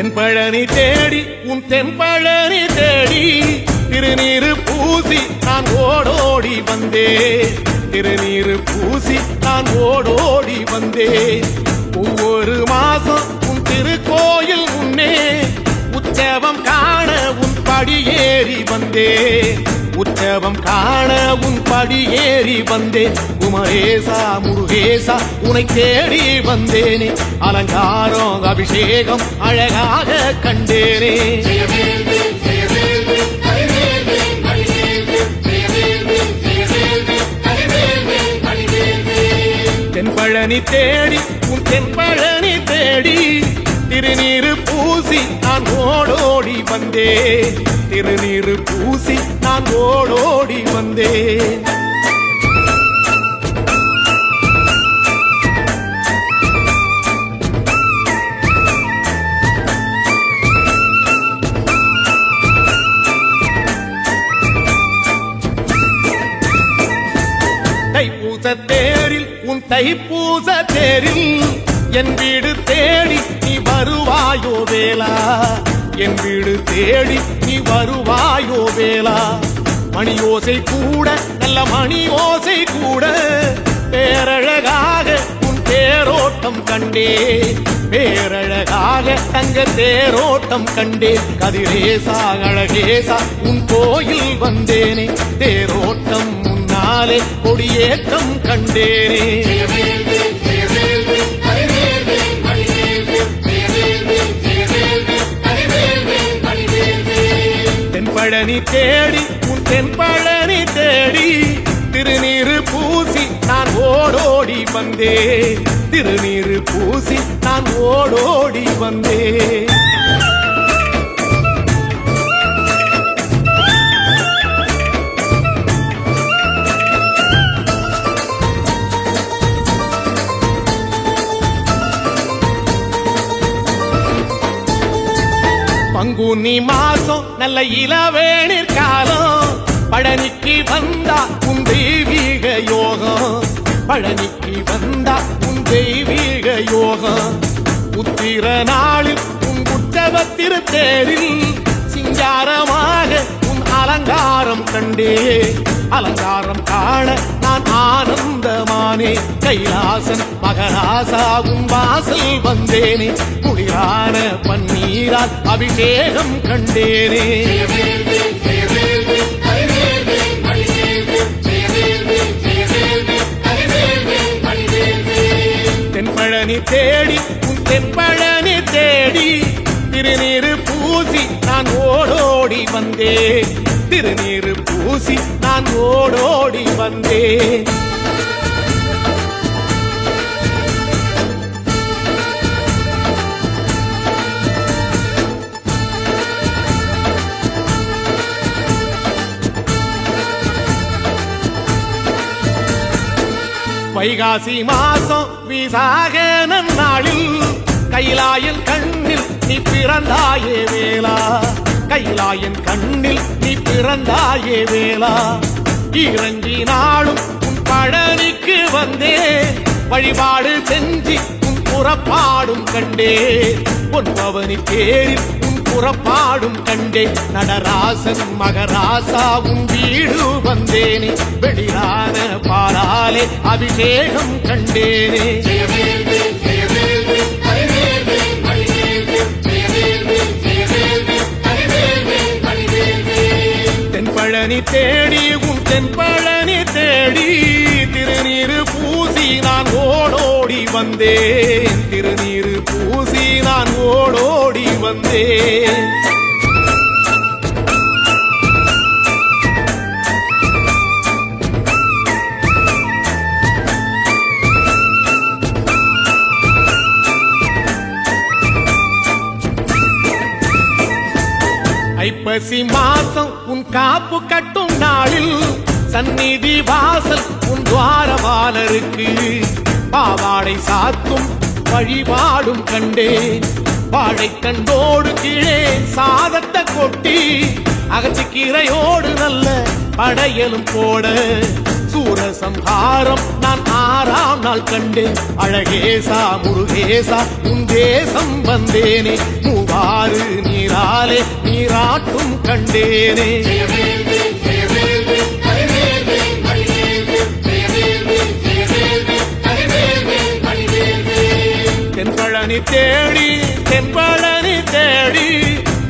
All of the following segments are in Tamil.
தென்பழனி தேடி உன் தென்பழனி தேடி திருநீரு பூசி நான் ஓடோடி வந்தேன். திருநீரு பூசி நான் ஓடோடி வந்தேன். ஒவ்வொரு மாசம் உன் திருக்கோயில் முன்னே உற்சவம் காண உன் படியேறி வந்தேன். உற்சவம் காண உன் படியேறி வந்தேன். குமரேசா முருகேசா உனை தேடி வந்தேனே. அலங்காரம் அபிஷேகம் அழகாக கண்டேனே. தென்பழனி தேடி உன் தென்பழனி தேடி திருநீரு பூசி நான் ஓடோடி வந்தேன். திருநீரு பூசி நான் ஓடோடி வந்தேன். தைப்பூச தேரில் உன் தைப்பூச தேரில் என் வீடு தேடி நீ வருவாயோ வேளா. என் வீடு தேடி நீ வருவாயோ வேளா. மணியோசை கூட நல்ல மணியோசை கூட பேரழகாக உன் தேரோட்டம் கண்டே. பேரழகாக தங்க தேரோட்டம் கண்டே. கதிரேசா அழகேசா உன் கோயில் வந்தேனே. தேரோட்டம் முன்னாலே கொடியேற்றம் கண்டேனே. தென்பழனி தேடி உன் தென்பழனி தேடி திருநீரு பூசி நான் ஓடோடி வந்தேன். திருநீரு பூசி நான் ஓடோடி வந்தேன். பங்குனி மாசம் நல்ல இளவேணிற் காலம். பழனிக்கு வந்தா உன் தெய்வீக யோகம். பழனிக்கு வந்தா உன் தெய்வீக யோகம். உத்திர நாளில் உன் உற்சவத்திரு தேரில் சிங்காரமாக உன் அலங்காரம் கண்டே. அலங்காரம் காண நான் ஆனந்தமானே. கைலாசன் மகராசா உன் வாசல் வந்தேனே. குளிரான பன்னீரால் அபிஷேகம் கண்டேனே. தென்பழனி தேடி உன் தென்பழனி தேடி திருநீரு பூசி நான் ஓடோடி வந்தேன். திருநீரு பூசி நான் ஓடோடி வந்தேன். வைகாசி மாசம் விசாக நன்னாளில் கைலாயன் கண்ணில் நீ பிறந்தாயே வேளா. கைலாயன் கண்ணில் நீ பிறந்தாயே வேளா. இறங்கி நாளும் உன் பழனிக்கு வந்தே. வழிபாடு செஞ்சு உன் புறப்பாடும் கண்டே. பொன்பவனி தேரில் உன் புறப்பாடும் கண்டே. நடராசன் மகராசா உன் வீடு வந்தேனே. வெளியான பாலாலே அபிஷேகம் கண்டேனே. தென்பழனி தேடி உன் தென்பழனி தேடி திருநீரு பூசி நான் ஓடோடி வந்தேன். திருநீரு பூசி நான் ஓடோடி வந்தேன். ஐப்பசி மாசம் உன் காப்பு கட்டும் நாளில் சந்நிதி வாசல் உன் துவாரபாலருக்கு பாவாடை சாத்தும் வழிபாடும் கண்டேன். வாழைக்கண்டோடு கீழே சாதத்தை கொட்டி அகச்சிக்கீரையோடு நல்ல படையலும் போட சூரசம்ஹாரம் நான் 6ஆம் நாள் கண்டேன். அழகேசா முருகேசா உன் தேசம் வந்தேனே, மூவாறு நீராலே நீராட்டும் கண்டேனே. தென்பழனி தேடி தென்பழனி தேடி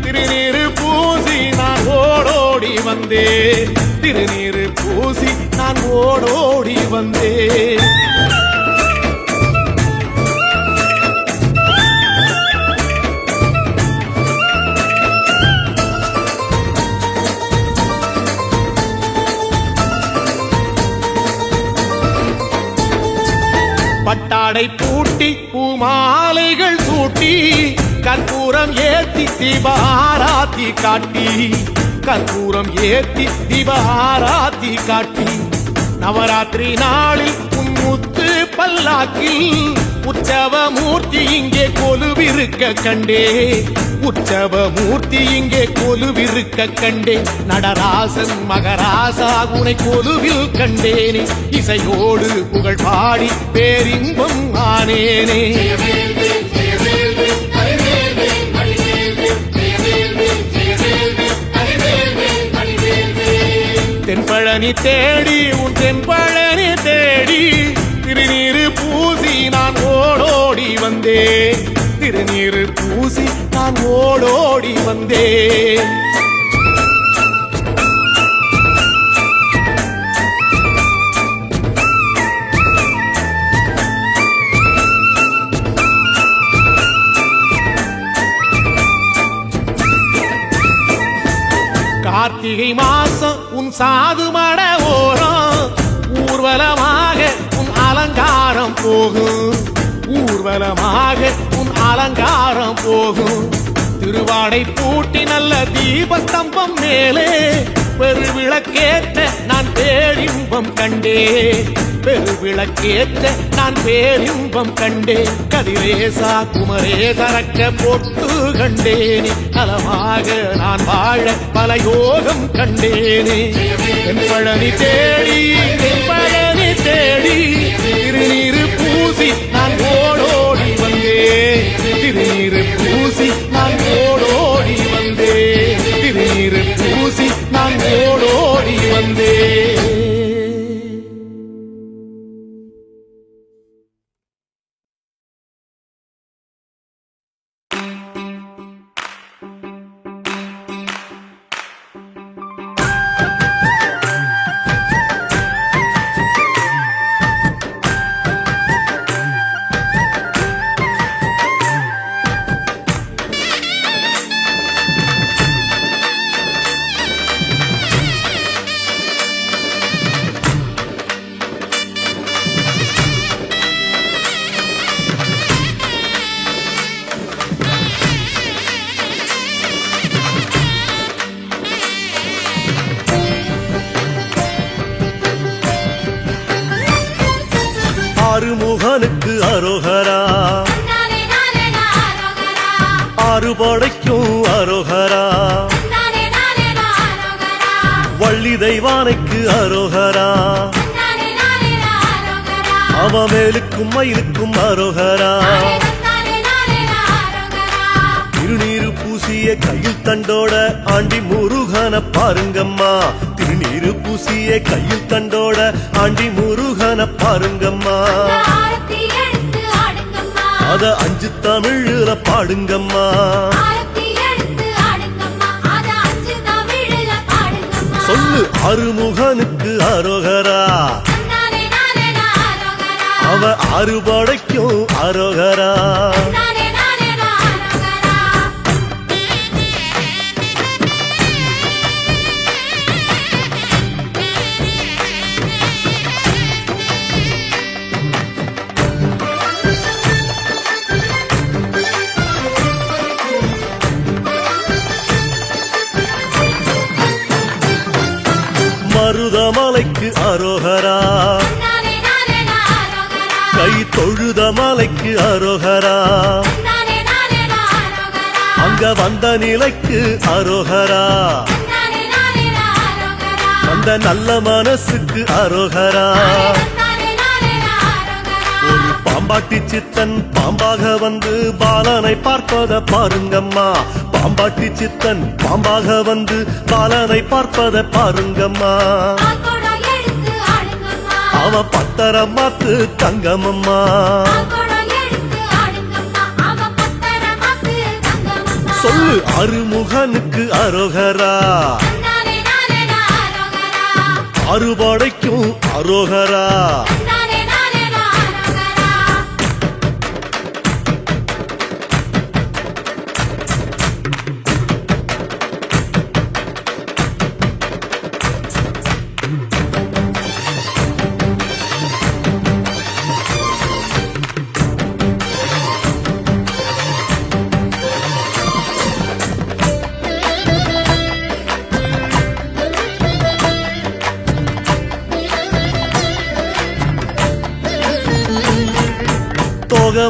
திருநீரு பூசி நான் ஓடோடி வந்தேன். திருநீரு பூசி நான் ஓடோடி வந்தேன். பட்டாடை பூட்டி பூமாலைகள் சூட்டி கற்பூரம் ஏத்தி தீபாராத்தி காட்டி, கற்பூரம் ஏத்தி தீபாராத்தி காட்டி, நவராத்திரி நாளில் முத்து பல்லாக்கில் உற்சவ மூர்த்தி இங்கே கொலுவிருக்க கண்டே. உற்சவ மூர்த்தி இங்கே கொலுவிருக்க கண்டே. நடராசன் மகராசா உனை கொலுவில் கண்டேனே. இசையோடு புகழ் பாடி பேரின்பம் ஆனேனே. தென்பழனி தேடி உன் தென்பழனி தேடி திருநீரு பூசி நான் ஓடோடி வந்தேன். திருநீரு பூசி நான் ஓடோடி வந்தேன். கார்த்திகை மாசம் உன் சாது மட ஓரம் ஊர்வலமாக உன் அலங்காரம் போகும். ஊர்வலமாக உன் அலங்காரம் போகும். திருவாடை பூட்டி நல்ல தீபஸ்தம்பம் மேலே பெருவிளக்கேற்ற நான் பேரின்பம் கண்டே. பெருவிளக்கேற்ற நான் பேரின்பம் கண்டே. கதிரேசா குமரேசரக்க பொட்டு கண்டேனே. நலமாக நான் வாழ பல யோகம் கண்டேனே. தென்பழனி தேடி தென்பழனி தேடி திருநீரு பூசி நான் ஓடோடி வந்தேன். திருநீரு பூசி நான் ஓடோடி வந்தேன். திருநீரு பூசி நான் ஓடோடி வந்தேன். ஆறுமுகனுக்கு அரோகரா, ஆறுபடைக்கும் அரோகரா, வள்ளி தெய்வானைக்கு அரோகரா, அவமேலுக்கும் மயிலுக்கும் அரோகரா. திருநீரு பூசிய கையில் தண்டோட ஆண்டி முருகன பாருங்கம்மா. திருநீரு பூசிய கையில் தண்டோட ஆண்டி முருகன பாருங்கம்மா. அத 5 தமிழ்ல பாடுங்கம்மா. சொல்லு ஆறுமுகனுக்கு அரோகரா, அவ ஆறுபடைக்கும் அரோகரா. மருதமலைக்கு அரோகரா, கை தொழுத மலைக்கு அரோகரா, அங்க வந்த நிலைக்கு அரோகரா, அந்த நல்ல மனசுக்கு அரோகரா ஒரு பாம்பாட்டி சித்தன் பாம்பாக வந்து பாலனை பார்ப்பத பாருங்கம்மா பாம்பாட்டி சித்தன் பாம்பாக வந்து பாலனை பார்ப்பத பாருங்கம்மா அவன் பத்தரம் மாத்து தங்கமம்மா சொல்லு அருமுகனுக்கு அரோகரா அறுபடைக்கும் அரோகரா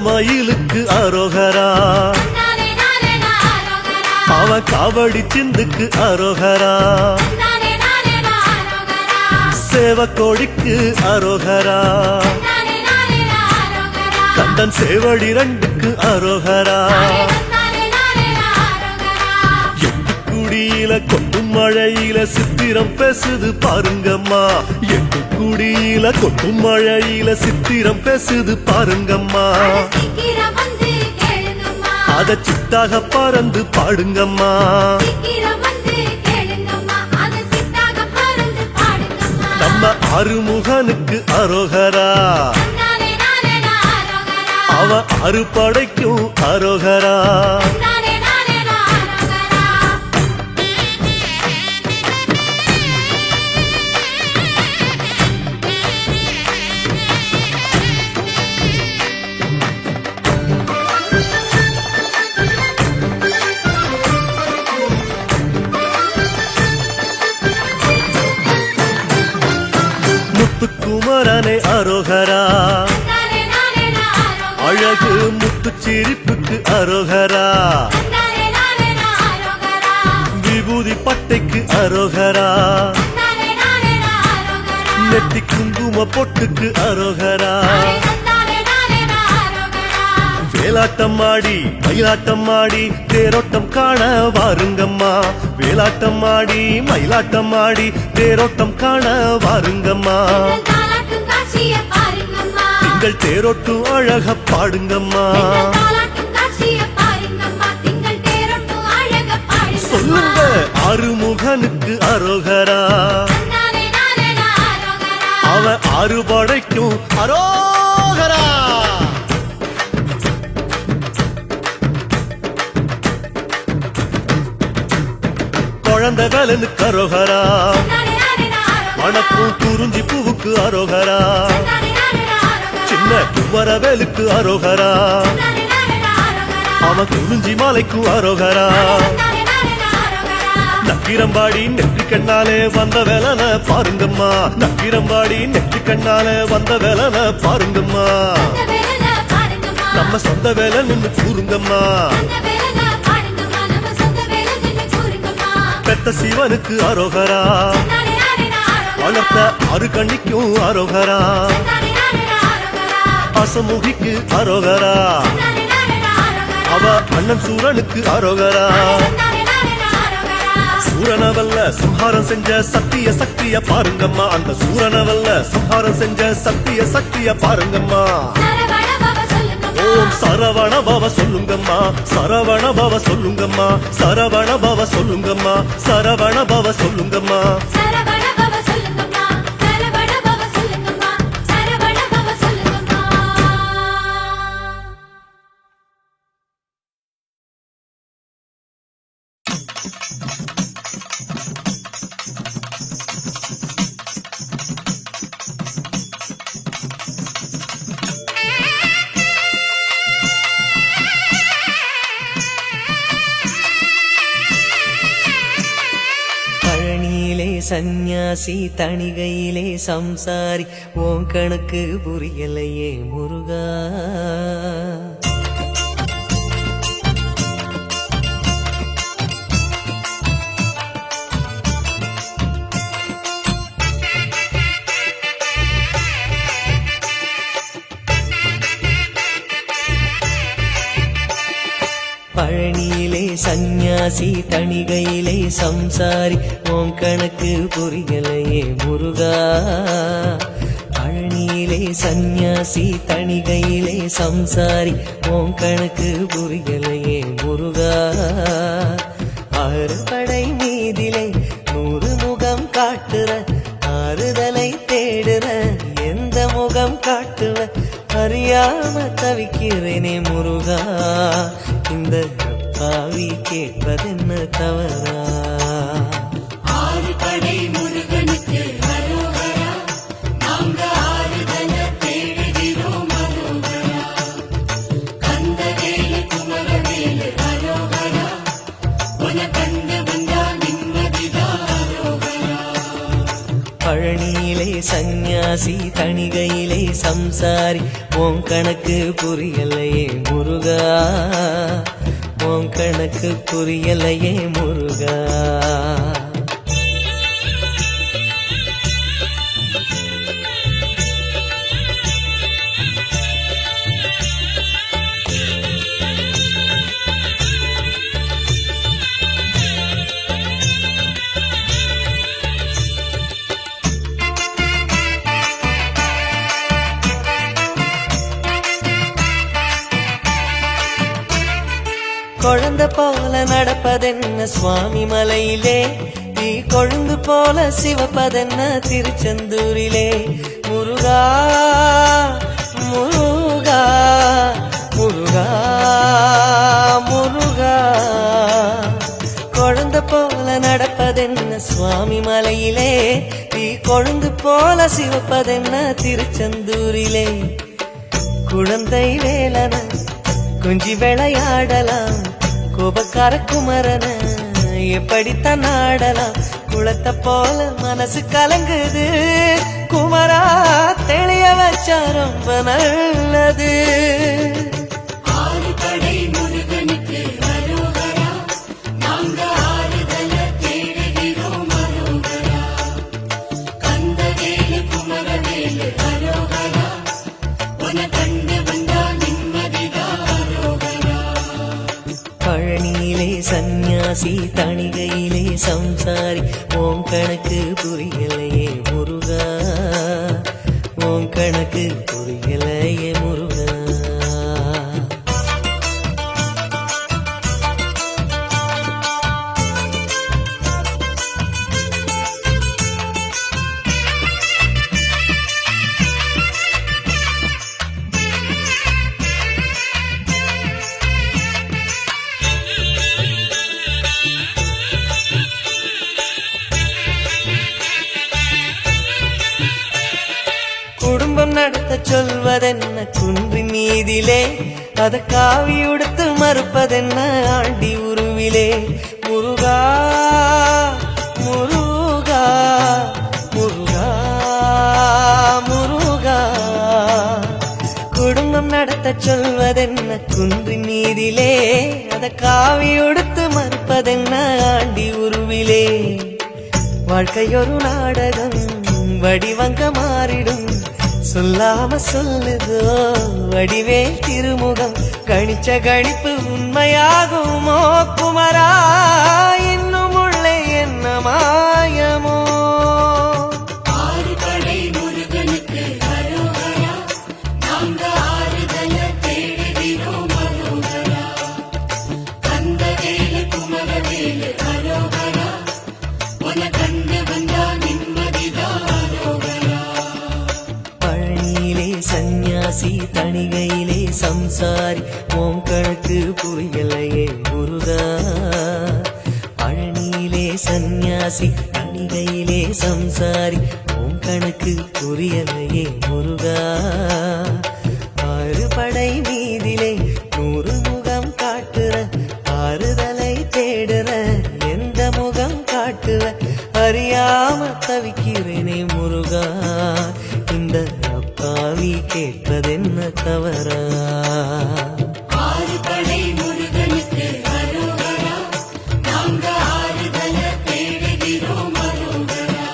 மயிலுக்கு அரோகரா அவன் காவடி சிந்துக்கு அரோகரா சேவக்கோடிக்கு அரோகரா கந்தன் சேவடி ரெண்டுக்கு அரோகரா குடியில கொட்டும் மழையில சித்திரம் பேசுது பாருங்கம்மா எட்டு குடியில கொட்டும் மழையில சித்திரம் பேசுது பாருங்கம்மா அத சித்தாக பறந்து பாடுங்கம்மா நம்ம அருமுகனுக்கு அரோகரா அவன் அறுபடைக்கும் அரோகரா குமரனை அரோகரா அழகு முத்து சிரிப்புக்கு அரோகரா விபூதி பட்டைக்கு அரோகரா நெத்தி குங்கும பொட்டுக்கு அரோகரா வேலாட்டம் ஆடி மயிலாட்டம் ஆடி தேரோட்டம் காண வாருங்கம்மா வேலாட்டம் ஆடி மயிலாட்டம் ஆடி தேரோட்டம் காண வாருங்கம்மா திங்கள் தேரோட்டும் அழக பாடுங்கம்மா சொல்லுங்க அருமுகனுக்கு அரோகரா அவன் அறுபடைக்கும் அரோகரா குழந்தை வேலனுக்கு அரோகரா மணக்கும் குறிஞ்சி பூவுக்கு அரோகரா சின்ன குமரவேலுக்கு அரோகரா அவன் குறிஞ்சி மாலைக்கு அரோகரா நக்கிரம்பாடி நெற்றி கண்ணாலே வந்த வேலன பாருங்கம்மா நக்கிரம்பாடி நெற்றி கண்ணாலே வந்த வேலன பாருங்கம்மா நம்ம சொந்த வேலை நின்று கூறுங்கம்மா பெத்த சிவனுக்கு அரோகரா வளர்த்த அரு கண்ணிக்கும் அரோகரா அசமுகிக்கு அரோகரா அவ அண்ணன் சூரனுக்கு அரோகரா சூரனவல்ல சம்ஹாரம் செஞ்ச சத்திய சக்திய பாருங்கம்மா அந்த சூரனவல்ல சம்ஹாரம் செஞ்ச சத்திய சக்திய பாருங்கம்மா ஓம் சரவண பவ சொல்லுங்கம்மா சரவண பவ சொல்லுங்கம்மா சரவண பவ சொல்லுங்கம்மா சரவண பவ சொல்லுங்கம்மா சந்நியாசி தணிகையிலே சம்சாரி ஓன் கணக்கு புரியலையே முருகா பழனியிலே சந்நியாசி தணிகையிலே சம்சாரி உன் கணக்கு புரியலையே முருகா பழனியிலே சந்நியாசி தணிகையிலே சம்சாரி உன் கணக்கு புரியலையே முருகா ஆறுபடை மீதிலே 100 முகம் காட்டுற ஆறுதலை தேடுற எந்த முகம் காட்டுவ அறியாம தவிக்கிறேனே முருகா இந்த பாவி கேட்பதென்ன தவறா ஆறுபடை முருகனுக்கு அரோகரா நாங்க ஆறுதல தேடுகிறோம் அரோகரா கந்தவேலு குமரவேலு அரோகரா உன கண்டு வந்தா நிம்மதிதான் அரோகரா பழனியிலே சந்நியாசி தணிகையிலே சம்சாரி உன் கணக்கு புரியலையே முருகா உன் கணக்கு புரியலையே முருகா குழந்தை போல நடப்பதென்ன சுவாமி மலையிலே நீ கொழுந்து போல சிவப்பதென்ன திருச்செந்தூரிலே முருகா முருகா முருகா முருகா குழந்தை போல நடப்பதென்ன சுவாமி மலையிலே நீ கொழுந்து போல சிவப்பதென்ன திருச்செந்தூரிலே குழந்தை வேலன கொஞ்சி விளையாடலாம் கோபக்கார குமரன எப்படித்தான் ஆடலாம் குளத்தை போல மனசு கலங்குது குமரா தெளிய வச்சா ரொம்ப நல்லது ஆறுபடை முருகனுக்கு அரோகரா நாங்க ஆறுதல தேடுகிறோம் அரோகரா கந்தவேலு குமரவேலு அரோகரா உன கண்டு வந்தா நிம்மதிதான் அரோகரா பழனியிலே சந்நியாசி தணிகையிலே சம்சாரி உன் கணக்கு புரியலையே முருகா உன் கணக்கு புரியலையே முருகா குடும்பம் நடத்த சொல்வதென்ன குன்றின் மீதிலே அத காவி உடுத்து மறுப்பதென்ன ஆண்டி உருவிலே முருகா முருகா முருகா முருகா குடும்பம் நடத்த சொல்வதென்ன குன்றின் மீதிலே அத காவி உடுத்து மறுப்பதென்ன ஆண்டி உருவிலே வாழ்க்கையொரு நாடகம் வடிவங்க மாறிடும் சொல்லாம சொல்லுதோ வடிவேல் திருமுகம் கணிச்ச கணிப்பு உண்மையாகுமோ குமரா இன்னும் உள்ளே என்ன மாயமோ ஆறுபடை முருகனுக்கு அரோகரா நாங்க ஆறுதல தேடுகிறோம் அரோகரா கந்தவேலு குமரவேலு அரோகரா உன கண்டு வந்தா நிம்மதிதான் அரோகரா பழனியிலே சந்நியாசி தணிகையிலே சம்சாரி உன் கணக்கு புரியலையே முருகா பழனியிலே சந்நியாசி தணிகையிலே சம்சாரி உன் கணக்கு புரியலையே முருகா ஆறுபடை மீதிலே 100 முகம் காட்டுற ஆறுதலை தேடுற எந்த முகம் காட்டுவ அறியாம தவிக்கிறேனே முருகா இந்த அப்பாவி கேட்பதென்ன தவறா ஆறுபடை முருகனுக்கு அரோகரா நாங்க ஆறுதல தேடுகிறோம் அரோகரா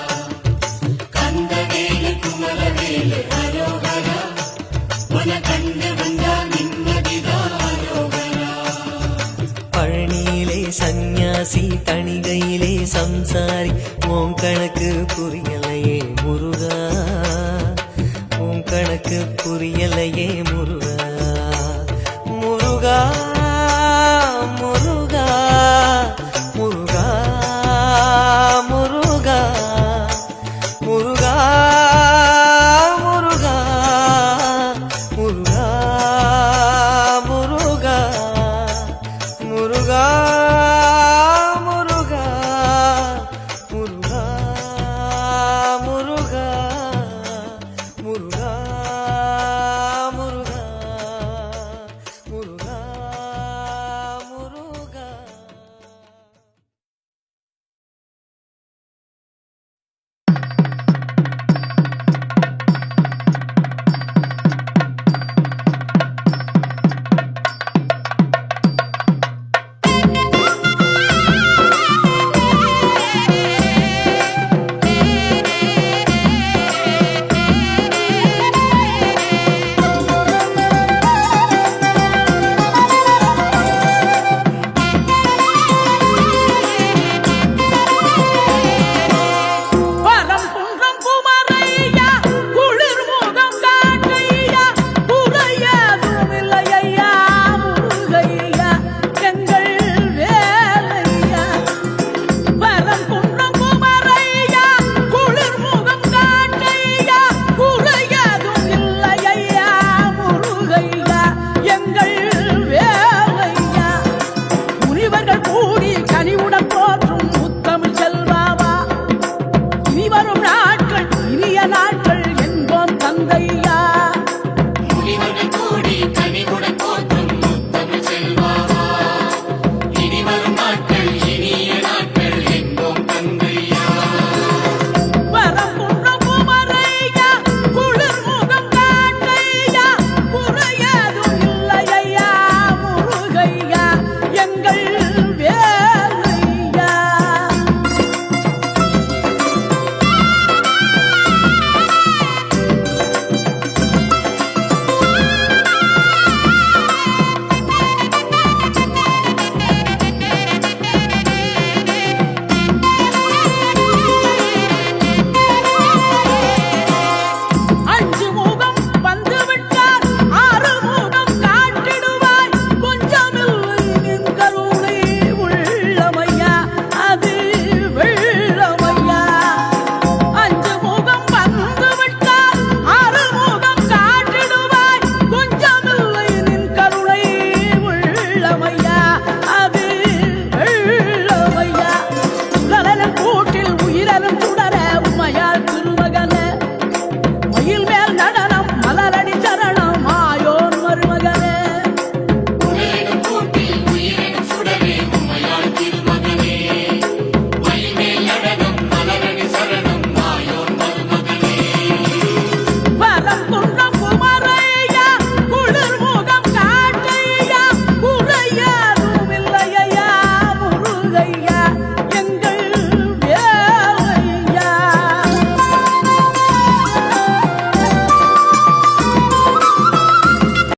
கந்தவேலு குமரவேலு அரோகரா உன கண்டு வந்தா நிம்மதிதான் அரோகரா சன்னியாசி தணிகையிலே சம்சாரி உன் கணக்கு புரியலையே முருகா உன் கணக்கு புரியலையே முருகா முருகா